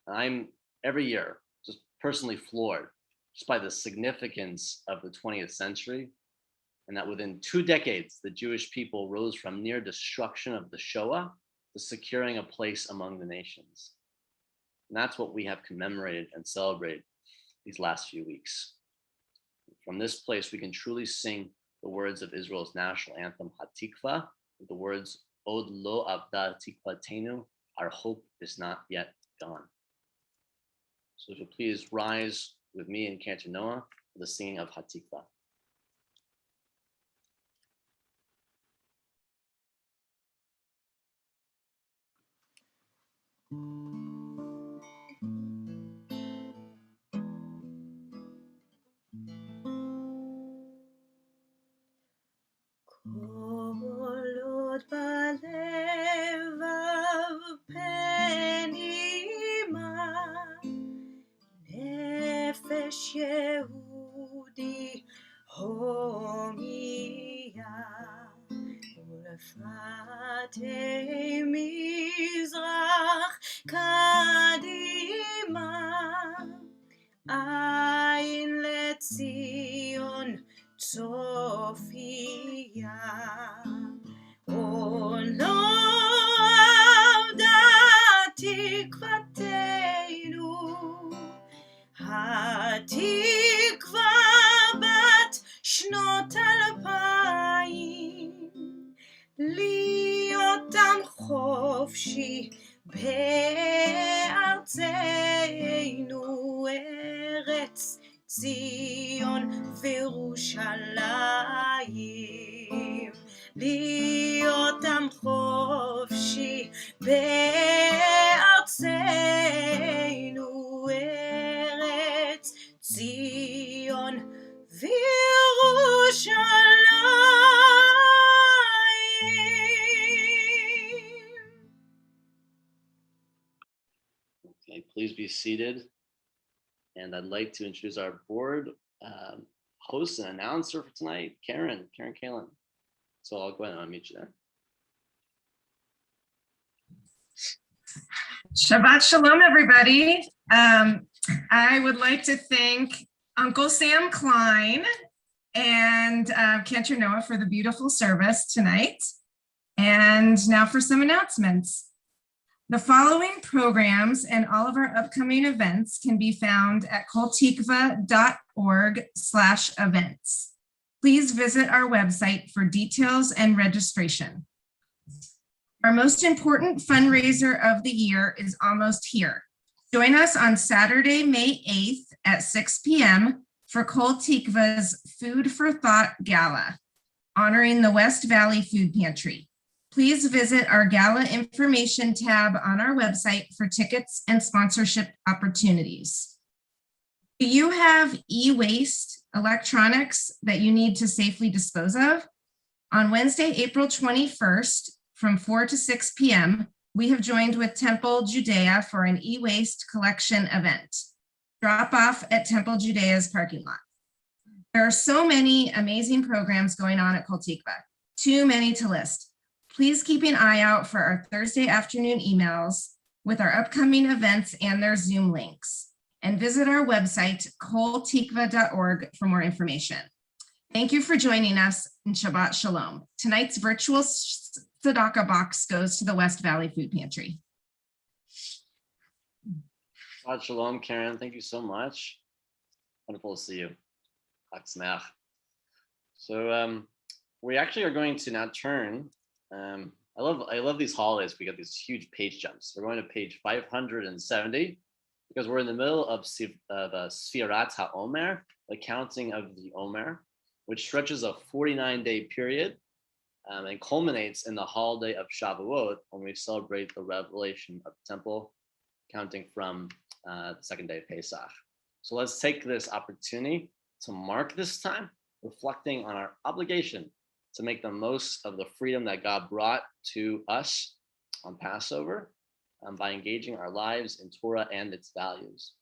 And I'm every year just personally floored just by the significance of the 20th century, and that within 2 decades, the Jewish people rose from near destruction of the Shoah to securing a place among the nations. And that's what we have commemorated and celebrated these last few weeks. From this place, we can truly sing the words of Israel's national anthem, Hatikva, with the words, Od lo avda tikvatenu, our hope is not yet gone. So if you please rise with me and Cantor Noah for the singing of Hatikva. Kolot balevav penima, nefesh Yehudi homiya, ulefatei mizrach kadima, ayin letzion Sophia, oh no, avda tikvatenu, hatikva bat shnot 2000, להיות עם חופשי בארצנו, ארץ ציון וירושלים, להיות עם חופשי בארצנו, ארץ ציון וירושלים. Okay, please be seated. And I'd like to introduce our board host and announcer for tonight, Karen Kalin. So I'll go ahead and unmute you there. Shabbat Shalom, everybody. I would like to thank Uncle Sam Klein and Cantor Noah for the beautiful service tonight. And now for some announcements. The following programs and all of our upcoming events can be found at koltikva.org/events. Please visit our website for details and registration. Our most important fundraiser of the year is almost here. Join us on Saturday, May 8th at 6 p.m. for Kol Tikva's Food for Thought Gala, honoring the West Valley Food Pantry. Please visit our gala information tab on our website for tickets and sponsorship opportunities. Do you have e-waste electronics that you need to safely dispose of? On Wednesday, April 21st, from 4 to 6 p.m., we have joined with Temple Judea for an e-waste collection event. Drop off at Temple Judea's parking lot. There are so many amazing programs going on at Kol Tikva, too many to list. Please keep an eye out for our Thursday afternoon emails with our upcoming events and their Zoom links. And visit our website, koltikva.org, for more information. Thank you for joining us, and Shabbat Shalom. Tonight's virtual tzedakah box goes to the West Valley Food Pantry. Shabbat Shalom, Karen. Thank you so much. Wonderful to see you. Chag Sameach. So we actually are going to now turn. I love these holidays. We got these huge page jumps. We're going to page 570 because we're in the middle of the Sfirat HaOmer, the counting of the Omer, which stretches a 49-day period and culminates in the holiday of Shavuot when we celebrate the revelation of the temple, counting from the second day of Pesach. So let's take this opportunity to mark this time, reflecting on our obligation to make the most of the freedom that God brought to us on Passover by engaging our lives in Torah and its values.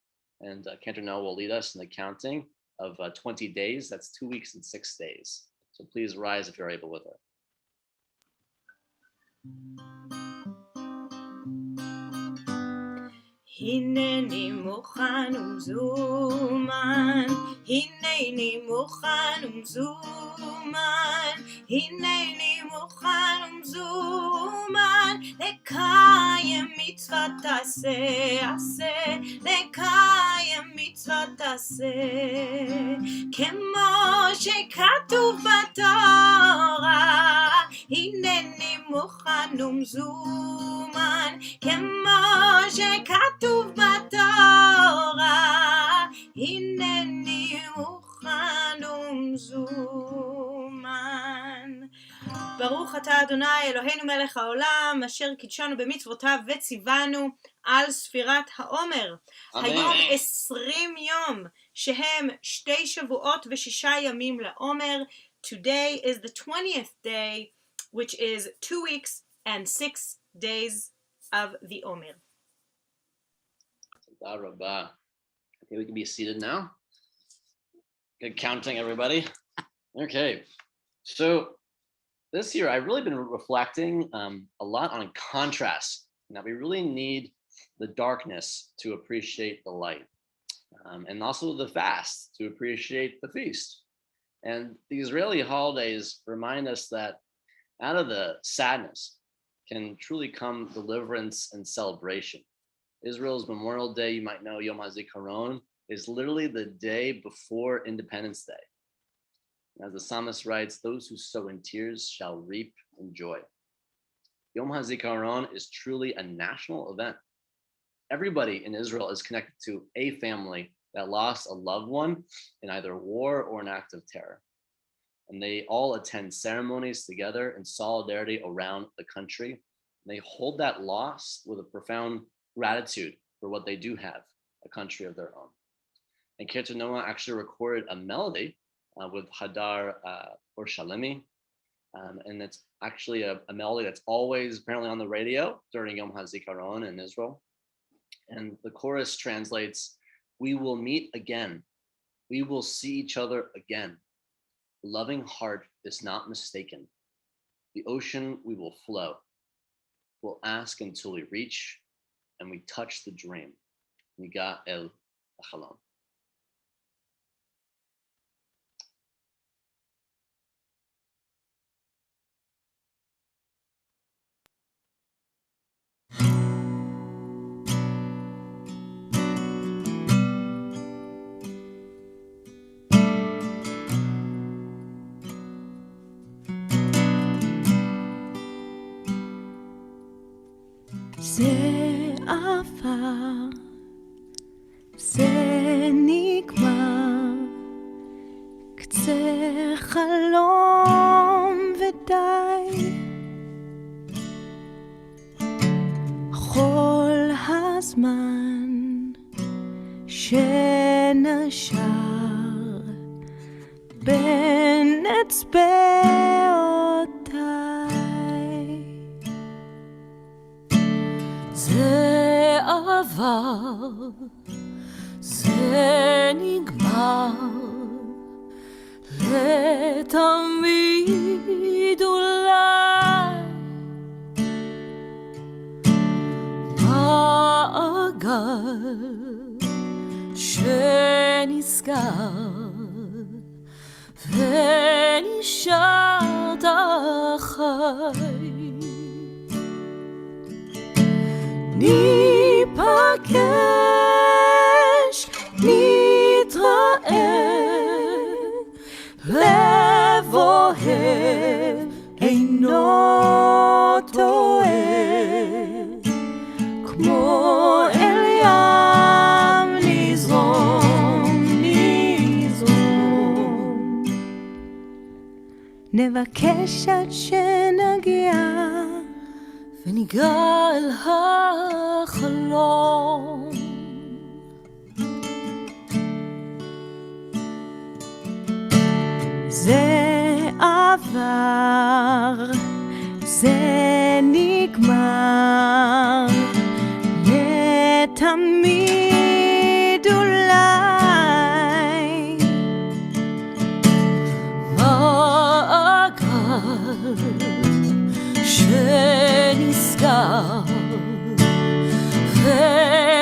And Cantor will lead us in the counting of 20 days. That's 2 weeks and 6 days. So please rise if you're able with it. הנני מוכן ומזומן, הנני מוכן ומזומן, הנני מוכן ומזומן, לקיים מצוות תעשה, עשה, לקיים מצוות תעשה, כמו שכתוב בתורה, הנני מוכן ומזומן, כמו שכתוב בתורה, הנני מוכן ומזומן. ברוך אתה אדוני אלוהינו מלך העולם, אשר קידשנו במצוותיו וציוונו על ספירת העומר. היום 20 יום שהם 2 שבועות ו6 ימים לעומר. Today is the 20th day, which is 2 weeks and 6 days of the Omer. Okay, we can be seated now. Good counting, everybody. Okay, so this year I've really been reflecting a lot on contrast. Now we really need the darkness to appreciate the light, and also the fast to appreciate the feast. And the Israeli holidays remind us that out of the sadness can truly come deliverance and celebration. Israel's Memorial Day, you might know, Yom HaZikaron, is literally the day before Independence Day. As the psalmist writes, those who sow in tears shall reap in joy. Yom HaZikaron is truly a national event. Everybody in Israel is connected to a family that lost a loved one in either war or an act of terror. And they all attend ceremonies together in solidarity around the country. And they hold that loss with a profound gratitude for what they do have, a country of their own. And Cantor actually recorded a melody with Hadar Orshalemi. And it's actually a melody that's always apparently on the radio during Yom HaZikaron in Israel. And the chorus translates, "We will meet again. We will see each other again. Loving heart is not mistaken. The ocean we will flow. We'll ask until we reach and we touch the dream. Niga el Achalon." זה עבר, זה נגמר, קצה חלום ודי, כל הזמן שנשאר בין השאר, בין אצבעותיי. זה עבר, זה נגמר, לתמיד אולי. מעגל שנסגר ונשארת חי. ניפגש, נתראה, לב אוהב אינו טועה, כמו אל ים נזרום, נזרום. נבקש עד שנגיע וניגע אל החלום. זה עבר, זה נגמר, לתמיד אולי. מעגל שנסגר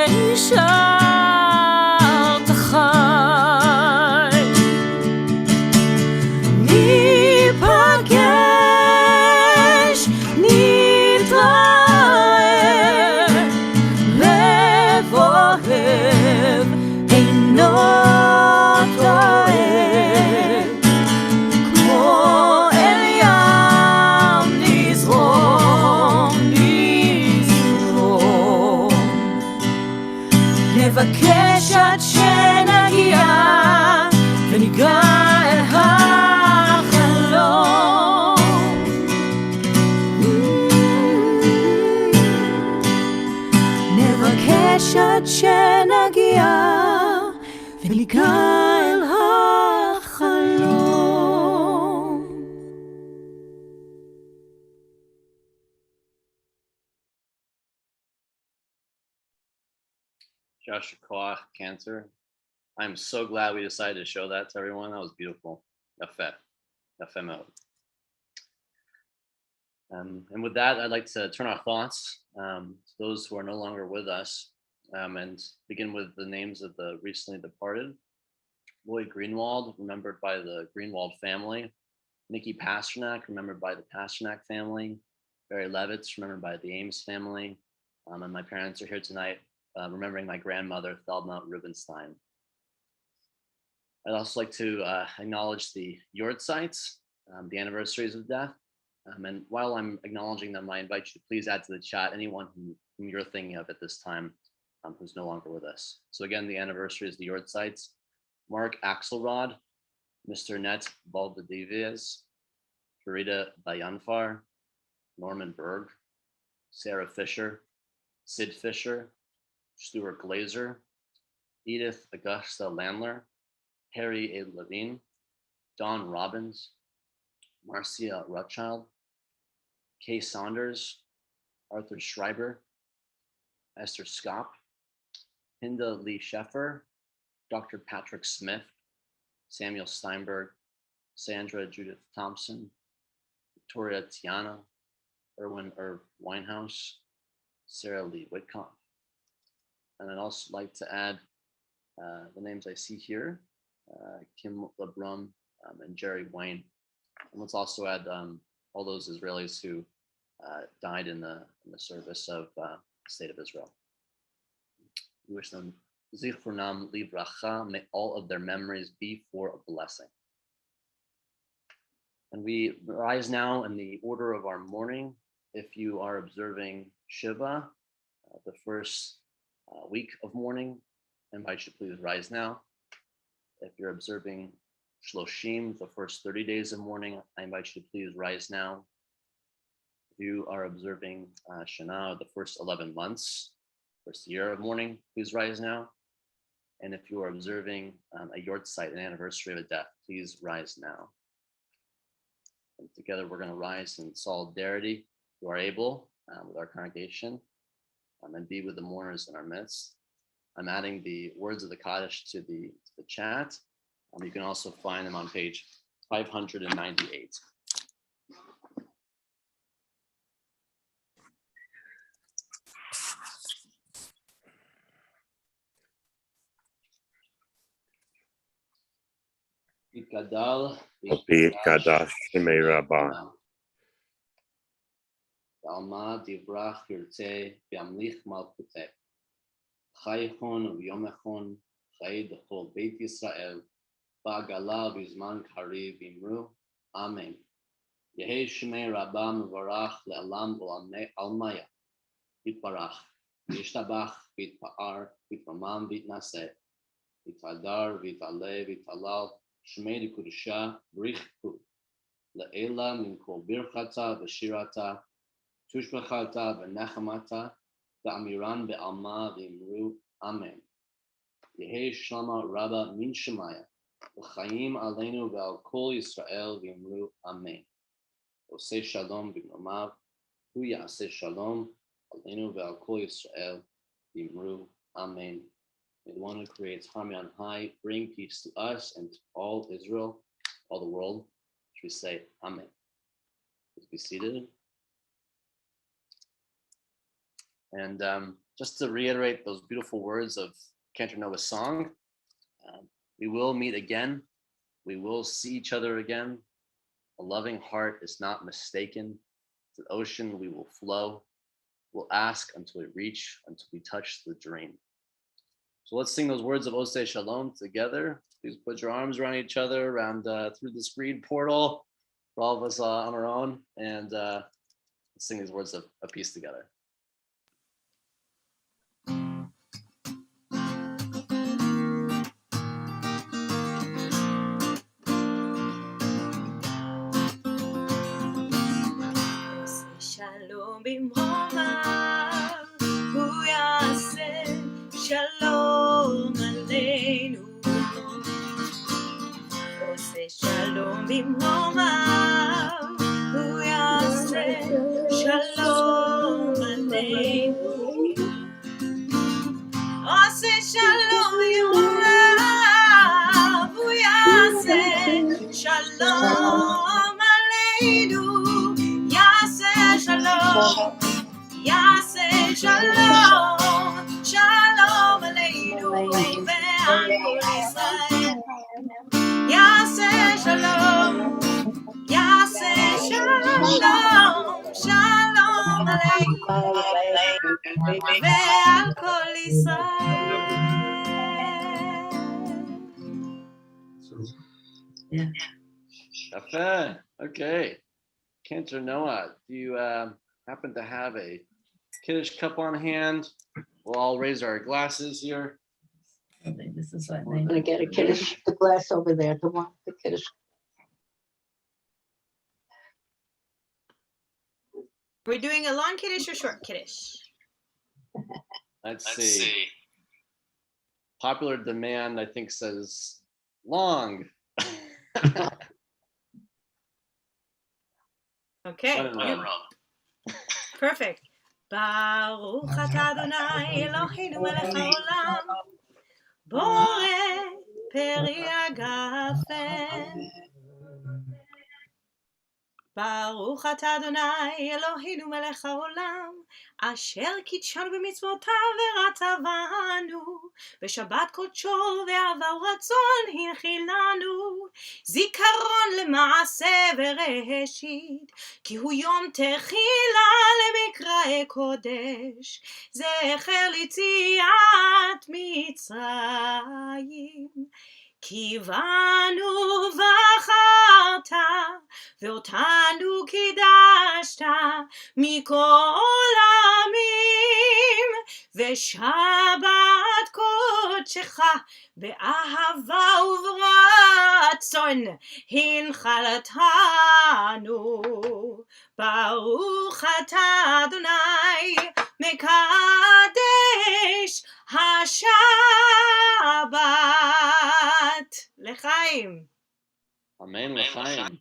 ונשארת חי. ניפגש, נתראה, לב אוהב אינו טועה, כמו אל ים נזרום, נזרום. נבקש עד שנגיע וניגע אל החלום. נבקש עד שנגיע וניגע אל החלום. Shaashua, Cantor. I'm so glad we decided to show that to everyone. That was beautiful. Yafeh. Yafeh מאוד. And with that, I'd like to turn our thoughts to those who are no longer with us, and begin with the names of the recently departed. Lloyd Greenwald, remembered by the Greenwald family. Nikki Pasternak, remembered by the Pasternak family. Barry Levitz, remembered by the Ames family. And my parents are here tonight, remembering my grandmother, Thelma Rubenstein. I'd also like to acknowledge the Yortzites, the anniversaries of death. And while I'm acknowledging them, I invite you to please add to the chat anyone whom you're thinking of at this time who's no longer with us. So again, the anniversary is the Yortzites. Mark Axelrod, Mr. Net Baldivias, Farida Bayanfar, Norman Berg, Sarah Fisher, Sid Fisher, Stuart Glazer, Edith Augusta Landler, Harry A. Levine, Don Robbins, Marcia Rothschild, Kay Saunders, Arthur Schreiber, Esther Skop, Hinda Lee Sheffer, Dr. Patrick Smith, Samuel Steinberg, Sandra Judith Thompson, Victoria Tiana, Erwin Irv Winehouse, Sarah Lee Whitcomb. And I'd also like to add the names I see here, Kim LeBrum and Jerry Wayne. And let's also add all those Israelis who died in the service of the State of Israel. We wish them Zichronam Livracha, may all of their memories be for a blessing. And we rise now in the order of our mourning. If you are observing Shiva, the first week of mourning, I invite you to please rise now. If you're observing Shloshim, the first 30 days of mourning, I invite you to please rise now. If you are observing Shana, the first 11 months, first year of mourning, please rise now. And if you are observing a yortzeit, an anniversary of a death, please rise now. And together we're going to rise in solidarity, who are able, with our congregation, and be with the mourners in our midst. I'm adding the words of the Kaddish to the chat. You can also find them on page 598. Gadal, Kadash Shemei Rabbah. Alma divrach yirteh v'amlich malchuteh. Chaychon v'yomechon chay d'chol Beit Yisrael ba'gala v'zman kariv v'imru. Amen. Yehei Shemei Rabbah mevarach le'alam v'almaya. Yitbarach. Yishtabach v'yitpa'ar v'yitramam v'yitnaseh. V'yitadar v'yitaleh v'yitalal. Shemei d'kudusha b'richku. Le'ela min kol birchata v'shirata. Tushbachata v'nechamata v'amiran be'alma v'imru. Amen. Yehei shlama rabba min shemaya v'chayim aleinu ve'al kol Yisrael v'imru. Amen. Oseh shalom b'gnomav hu ya'aseh shalom aleinu ve'al kol Yisrael v'imru. Amen. May the one who creates harmony on high bring peace to us and to all Israel, all the world. Should we say Amen? Please be seated. And just to reiterate those beautiful words of Cantor Nova's song, we will meet again. We will see each other again. A loving heart is not mistaken. To the ocean we will flow. We'll ask until we reach, until we touch the dream. So let's sing those words of Oseh Shalom together. Please put your arms around each other, around through the screen portal for all of us on our own. And let's sing these words of peace together. Shalom bimromav, hu yaseh shalom aleinu. Oseh shalom bimromav, hu yaseh shalom aleinu. Oseh shalom bimromav, hu yaseh shalom aleinu. Shalom, Yaseh Shalom, Shalom Aleinu ve'al kol Yisrael. Yaseh Shalom, Yaseh Shalom, Shalom Aleinu ve'al kol Yisrael. Yeah. Okay. Cantor Noah, do you happen to have a Kiddush cup on hand? We'll all raise our glasses here. This is what I'm gonna get a Kiddush, the glass over there, the one, the Kiddush. We're doing a long Kiddush or short Kiddush? Let's see. Popular demand, I think, says long. Okay. Perfect. Baruch atah Adonai Eloheinu melech haolam, borei peri hagafen. Baruch atah Adonai Eloheinu melech haolam, asher קידשנו במצוותיו ורצה בשבת קודשו ואהבה ורצון הנחיל לנו, זיכרון למעשה וראשית, כי הוא יום תחילה למקראי קודש, זכר ליציאת מצרים. כי בנו בחרת ואותנו קידשת מכל עמים, ושבת קודשך באהבה וברצון הנחלתנו. ברוך אתה אדוני מקדש השבת לחיים. Amen. L'chaim.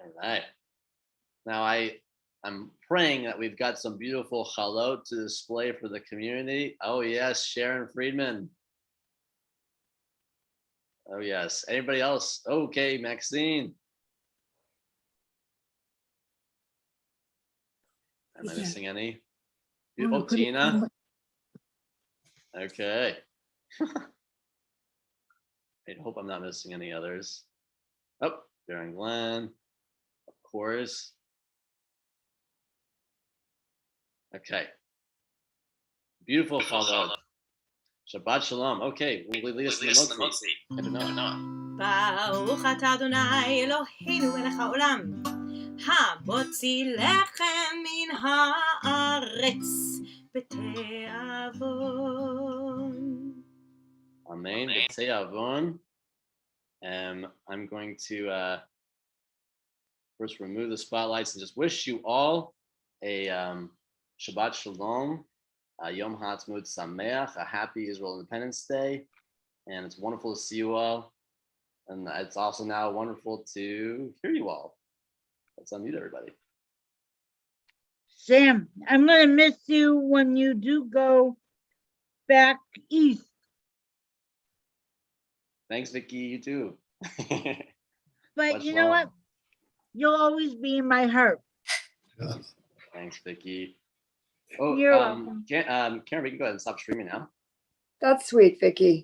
All right. Now I'm praying that we've got some beautiful chalot to display for the community. Oh yes, Sharon Friedman. Oh yes. Anybody else? Okay, Maxine. Am I missing any? Oh, Tina. Okay. I hope I'm not missing any others. Oh, Darren Glenn, of course. Okay. Beautiful chalot. Shabbat shalom. Okay, we'll lead us in the motzi. I don't know. ברוך אתה אדוני אלוהינו מלך העולם, המוציא לחם מן הארץ בתיאבון. Amen. B'tzei avon. I'm going to first remove the spotlights and just wish you all a Shabbat Shalom, Yom Ha Sameach, a happy Israel Independence Day. And it's wonderful to see you all. And it's also now wonderful to hear you all. Let's unmute everybody. Sam, I'm gonna miss you when you do go back east. Thanks, Vicky. You too. But you know what? You'll always be in my heart. Thanks, Vicky. Oh, You're welcome. Karen, we can go ahead and stop streaming now. That's sweet, Vicky.